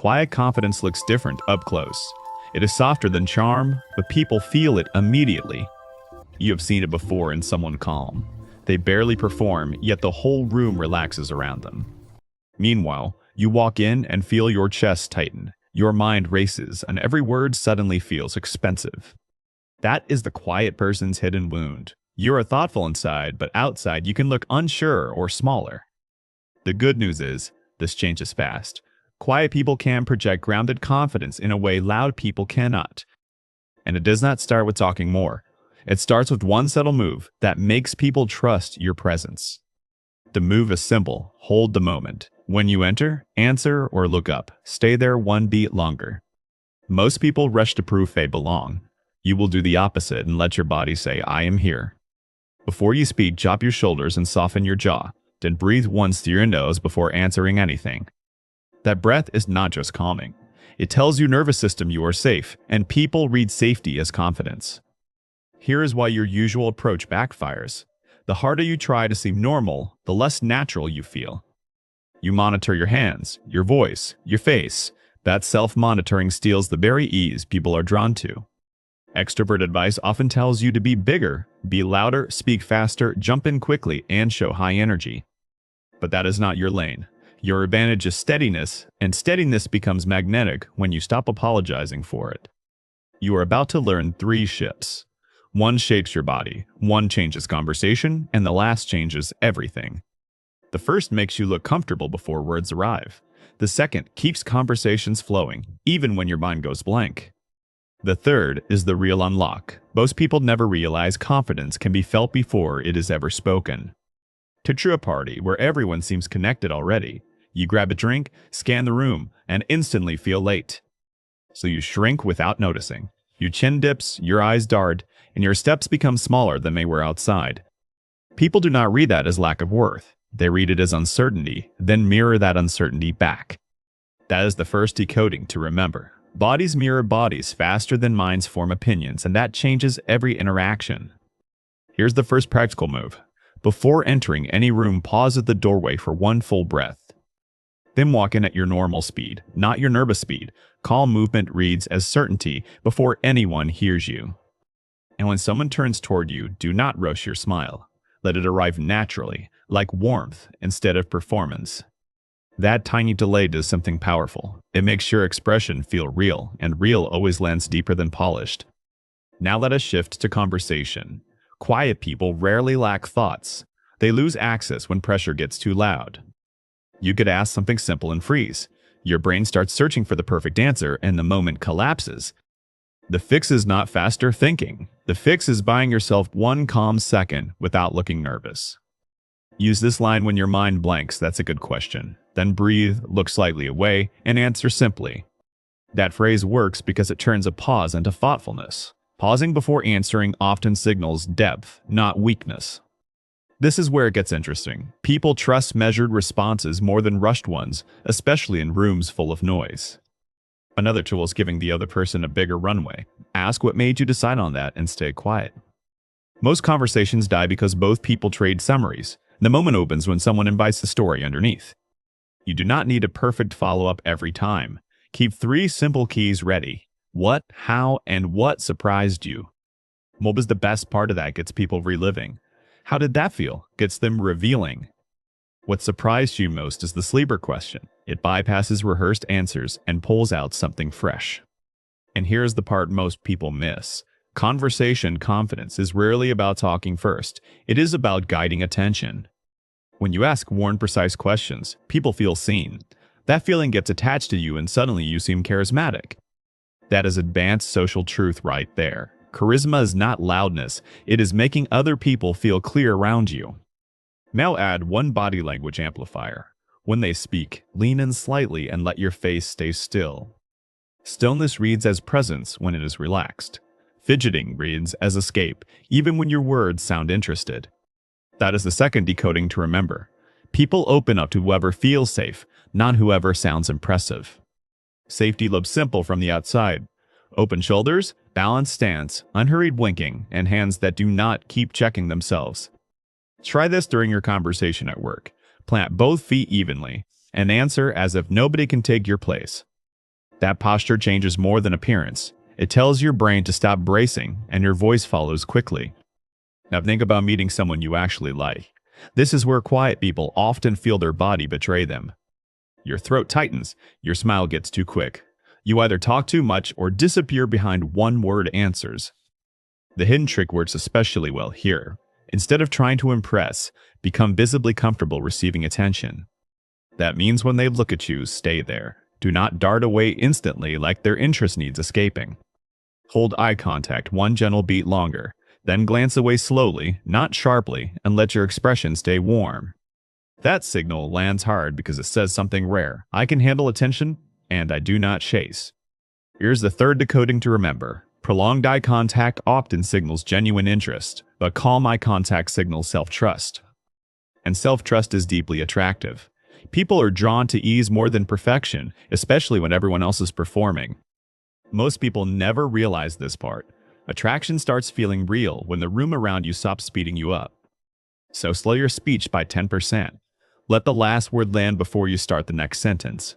Quiet confidence looks different up close. It is softer than charm, but people feel it immediately. You have seen it before in someone calm. They barely perform, yet the whole room relaxes around them. Meanwhile, you walk in and feel your chest tighten. Your mind races, and every word suddenly feels expensive. That is the quiet person's hidden wound. You are thoughtful inside, but outside you can look unsure or smaller. The good news is, this changes fast. Quiet people can project grounded confidence in a way loud people cannot. And it does not start with talking more. It starts with one subtle move that makes people trust your presence. The move is simple. Hold the moment. When you enter, answer or look up. Stay there one beat longer. Most people rush to prove they belong. You will do the opposite and let your body say, I am here. Before you speak, drop your shoulders and soften your jaw. Then breathe once through your nose before answering anything. That breath is not just calming. It tells your nervous system you are safe, and people read safety as confidence. Here is why your usual approach backfires. The harder you try to seem normal, the less natural you feel. You monitor your hands, your voice, your face. That self-monitoring steals the very ease people are drawn to. Extrovert advice often tells you to be bigger, be louder, speak faster, jump in quickly, and show high energy. But that is not your lane. Your advantage is steadiness, and steadiness becomes magnetic when you stop apologizing for it. You are about to learn 3 shifts. One shapes your body, one changes conversation, and the last changes everything. The first makes you look comfortable before words arrive. The second keeps conversations flowing, even when your mind goes blank. The third is the real unlock. Most people never realize confidence can be felt before it is ever spoken. Picture a party where everyone seems connected already. You grab a drink, scan the room, and instantly feel late. So you shrink without noticing. Your chin dips, your eyes dart, and your steps become smaller than they were outside. People do not read that as lack of worth. They read it as uncertainty, then mirror that uncertainty back. That is the first decoding to remember. Bodies mirror bodies faster than minds form opinions, and that changes every interaction. Here's the first practical move. Before entering any room, pause at the doorway for one full breath. Then walk in at your normal speed, not your nervous speed. Calm movement reads as certainty before anyone hears you. And when someone turns toward you, do not rush your smile. Let it arrive naturally, like warmth instead of performance. That tiny delay does something powerful. It makes your expression feel real, and real always lands deeper than polished. Now let us shift to conversation. Quiet people rarely lack thoughts. They lose access when pressure gets too loud. You could ask something simple and freeze. Your brain starts searching for the perfect answer, and the moment collapses. The fix is not faster thinking. The fix is buying yourself one calm second without looking nervous. Use this line when your mind blanks. That's a good question. Then breathe, look slightly away, and answer simply. That phrase works because it turns a pause into thoughtfulness. Pausing before answering often signals depth, not weakness. This is where it gets interesting. People trust measured responses more than rushed ones, especially in rooms full of noise. Another tool is giving the other person a bigger runway. Ask what made you decide on that and stay quiet. Most conversations die because both people trade summaries. The moment opens when someone invites the story underneath. You do not need a perfect follow-up every time. Keep 3 simple keys ready. What, how, and what surprised you? What was the best part of that gets people reliving? How did that feel? Gets them revealing. What surprised you most is the sleeper question. It bypasses rehearsed answers and pulls out something fresh. And here's the part most people miss. Conversation confidence is rarely about talking first. It is about guiding attention. When you ask warm, precise questions, people feel seen. That feeling gets attached to you and suddenly you seem charismatic. That is advanced social truth right there. Charisma is not loudness. It is making other people feel clear around you. Now add one body language amplifier. When they speak, lean in slightly and let your face stay still. Stillness reads as presence when it is relaxed. Fidgeting reads as escape, even when your words sound interested. That is the second decoding to remember. People open up to whoever feels safe, not whoever sounds impressive. Safety looks simple from the outside. Open shoulders, balanced stance, unhurried blinking, and hands that do not keep checking themselves. Try this during your conversation at work. Plant both feet evenly and answer as if nobody can take your place. That posture changes more than appearance. It tells your brain to stop bracing, and your voice follows quickly. Now think about meeting someone you actually like. This is where quiet people often feel their body betray them. Your throat tightens, your smile gets too quick. You either talk too much or disappear behind one-word answers. The hidden trick works especially well here. Instead of trying to impress, become visibly comfortable receiving attention. That means when they look at you, stay there. Do not dart away instantly like their interest needs escaping. Hold eye contact one gentle beat longer, then glance away slowly, not sharply, and let your expression stay warm. That signal lands hard because it says something rare. I can handle attention, and I do not chase. Here's the third decoding to remember. Prolonged eye contact often signals genuine interest, but calm eye contact signals self-trust. And self-trust is deeply attractive. People are drawn to ease more than perfection, especially when everyone else is performing. Most people never realize this part. Attraction starts feeling real when the room around you stops speeding you up. So slow your speech by 10%. Let the last word land before you start the next sentence.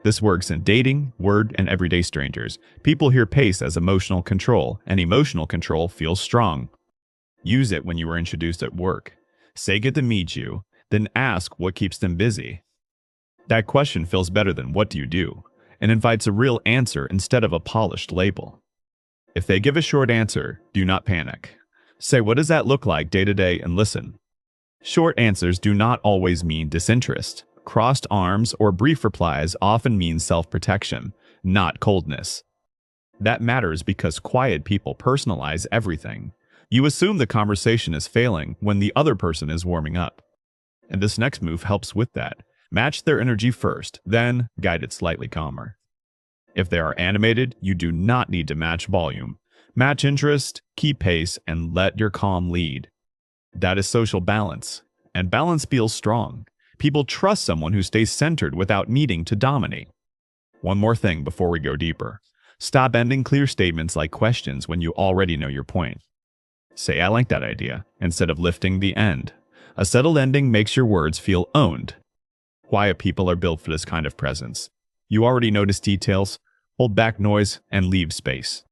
This works in dating, word, and everyday strangers. People hear pace as emotional control, and emotional control feels strong. Use it when you are introduced at work. Say good to meet you, then ask what keeps them busy. That question feels better than what do you do, and invites a real answer instead of a polished label. If they give a short answer, do not panic. Say what does that look like day to day and listen. Short answers do not always mean disinterest. Crossed arms or brief replies often mean self-protection, not coldness. That matters because quiet people personalize everything. You assume the conversation is failing when the other person is warming up. And this next move helps with that. Match their energy first, then guide it slightly calmer. If they are animated, you do not need to match volume. Match interest, keep pace, and let your calm lead. That is social balance, and balance feels strong. People trust someone who stays centered without needing to dominate. One more thing before we go deeper. Stop ending clear statements like questions when you already know your point. Say, I like that idea, instead of lifting the end. A settled ending makes your words feel owned. Quiet people are built for this kind of presence. You already notice details, hold back noise, and leave space.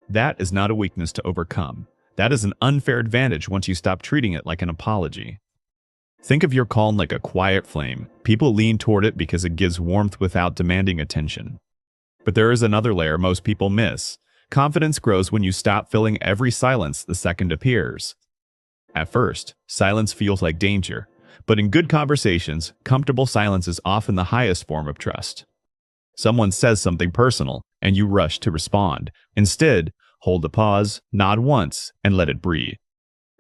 That is not a weakness to overcome. That is an unfair advantage once you stop treating it like an apology. Think of your calm like a quiet flame. People lean toward it because it gives warmth without demanding attention. But there is another layer most people miss. Confidence grows when you stop filling every silence the second appears. At first, silence feels like danger, but in good conversations, comfortable silence is often the highest form of trust. Someone says something personal, and you rush to respond. Instead, hold a pause, nod once, and let it breathe.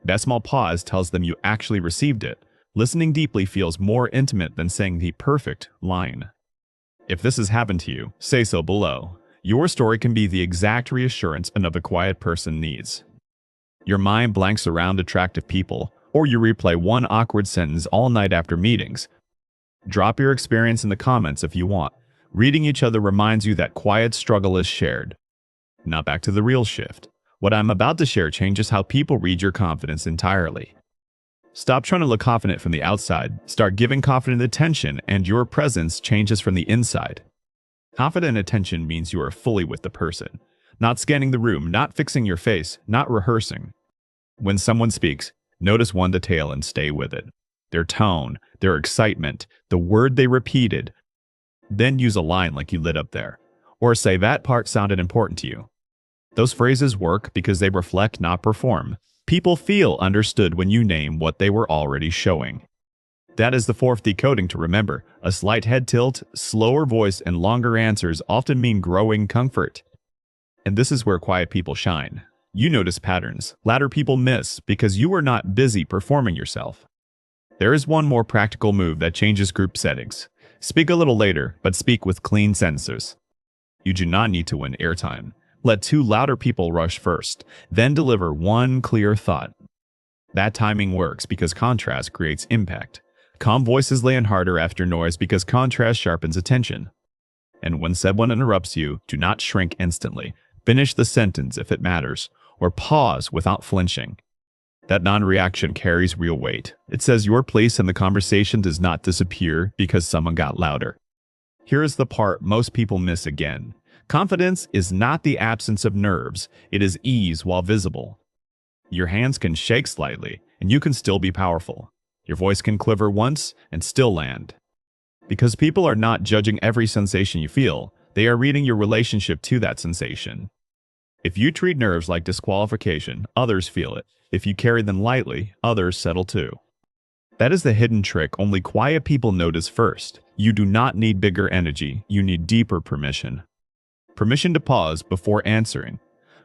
That small pause tells them you actually received it. Listening deeply feels more intimate than saying the perfect line. If this has happened to you, say so below. Your story can be the exact reassurance another quiet person needs. Your mind blanks around attractive people, or you replay one awkward sentence all night after meetings. Drop your experience in the comments if you want. Reading each other reminds you that quiet struggle is shared. Now back to the real shift. What I'm about to share changes how people read your confidence entirely. Stop trying to look confident from the outside. Start giving confident attention, and your presence changes from the inside. Confident attention means you are fully with the person. Not scanning the room, not fixing your face, not rehearsing. When someone speaks, notice one detail and stay with it. Their tone, their excitement, the word they repeated. Then use a line like you lit up there. Or say that part sounded important to you. Those phrases work because they reflect, not perform. People feel understood when you name what they were already showing. That is the fourth decoding to remember. A slight head tilt, slower voice, and longer answers often mean growing comfort. And this is where quiet people shine. You notice patterns louder people miss because you are not busy performing yourself. There is one more practical move that changes group settings. Speak a little later, but speak with clean sentences. You do not need to win airtime. Let two louder people rush first, then deliver one clear thought. That timing works because contrast creates impact. Calm voices land harder after noise because contrast sharpens attention. And when someone interrupts you, do not shrink instantly. Finish the sentence if it matters, or pause without flinching. That non-reaction carries real weight. It says your place in the conversation does not disappear because someone got louder. Here is the part most people miss again. Confidence is not the absence of nerves, it is ease while visible. Your hands can shake slightly, and you can still be powerful. Your voice can quiver once and still land. Because people are not judging every sensation you feel, they are reading your relationship to that sensation. If you treat nerves like disqualification, others feel it. If you carry them lightly, others settle too. That is the hidden trick only quiet people notice first. You do not need bigger energy, you need deeper permission. Permission to pause before answering.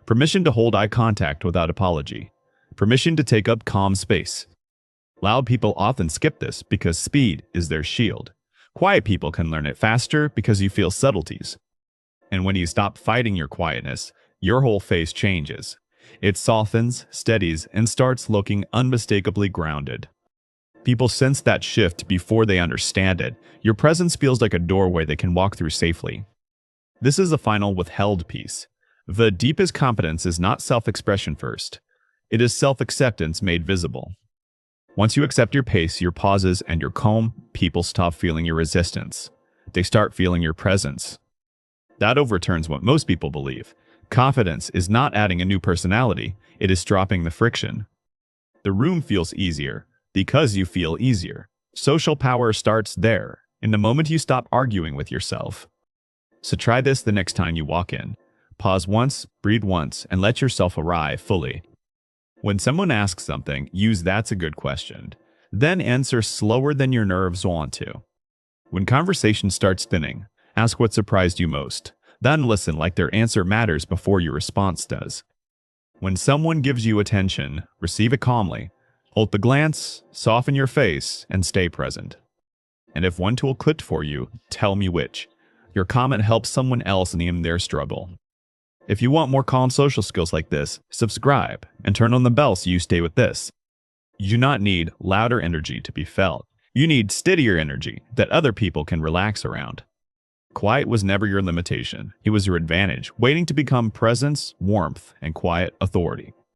Permission to hold eye contact without apology. Permission to take up calm space. Loud people often skip this because speed is their shield. Quiet people can learn it faster because you feel subtleties. And when you stop fighting your quietness, your whole face changes. It softens, steadies, and starts looking unmistakably grounded. People sense that shift before they understand it. Your presence feels like a doorway they can walk through safely. This is the final withheld piece. The deepest competence is not self-expression first. It is self-acceptance made visible. Once you accept your pace, your pauses, and your calm, people stop feeling your resistance. They start feeling your presence. That overturns what most people believe. Confidence is not adding a new personality, it is dropping the friction. The room feels easier because you feel easier. Social power starts there, in the moment you stop arguing with yourself. So try this the next time you walk in. Pause once, breathe once, and let yourself arrive fully. When someone asks something, use "that's a good question." Then answer slower than your nerves want to. When conversation starts thinning, ask what surprised you most. Then listen like their answer matters before your response does. When someone gives you attention, receive it calmly. Hold the glance, soften your face, and stay present. And if one tool clicked for you, tell me which. Your comment helps someone else name their struggle. If you want more calm social skills like this, subscribe and turn on the bell so you stay with this. You do not need louder energy to be felt. You need steadier energy that other people can relax around. Quiet was never your limitation. It was your advantage, waiting to become presence, warmth, and quiet authority.